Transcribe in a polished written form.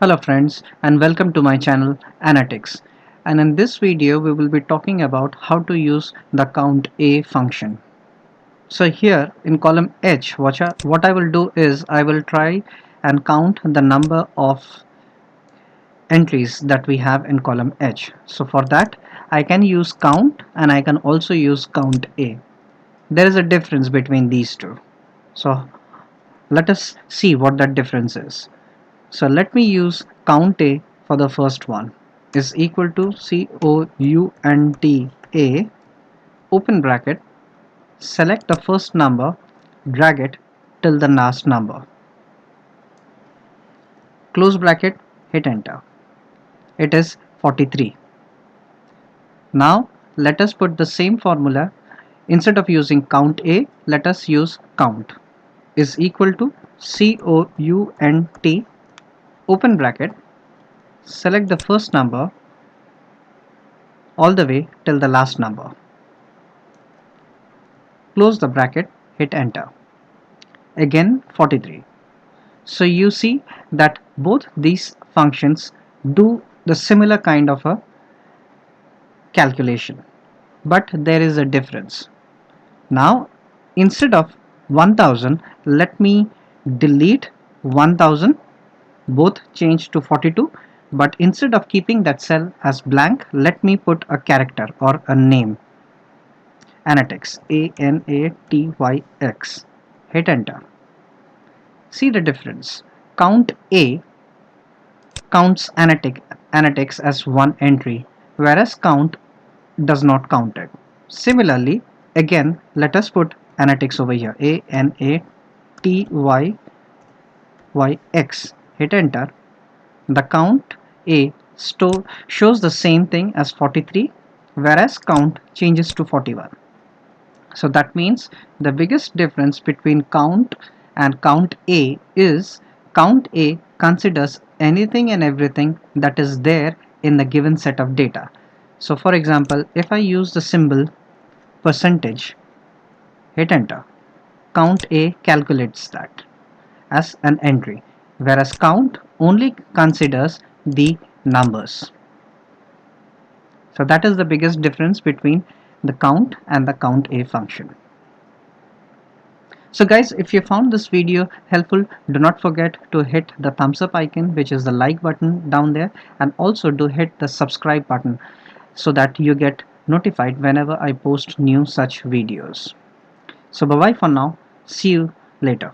Hello friends and welcome to my channel ANATYX, and in this video we will be talking about how to use the count A function. So here in column H what I will do is I will try and count the number of entries that we have in column H. So for that I can use count and I can also use count A. There is a difference between these two. So let us see what that difference is. So let me use count A for the first one is equal to COUNTA, open bracket, select the first number, drag it till the last number, close bracket, hit enter. It is 43. Now let us put the same formula. Instead of using count A, let us use count is equal to COUNT, open bracket, select the first number all the way till the last number, close the bracket, hit enter. Again 43. So you see that both these functions do the similar kind of a calculation, but there is a difference. Now instead of 1000, let me delete 1000, both change to 42, but instead of keeping that cell as blank, let me put a character or a name. ANATYX, ANATYX, hit enter. See the difference. Count A counts ANATYX as one entry, whereas count does not count it. Similarly, again, let us put ANATYX over here, ANATYX, hit enter. The count A shows the same thing as 43, whereas count changes to 41. So that means the biggest difference between count and count A is count A considers anything and everything that is there in the given set of data. So for example, if I use the symbol percentage, hit enter, count A calculates that as an entry, whereas count only considers the numbers. So that is the biggest difference between the count and the count A function. So guys, if you found this video helpful, do not forget to hit the thumbs up icon, which is the like button down there, and also do hit the subscribe button so that you get notified whenever I post new such videos. So bye bye for now. See you later.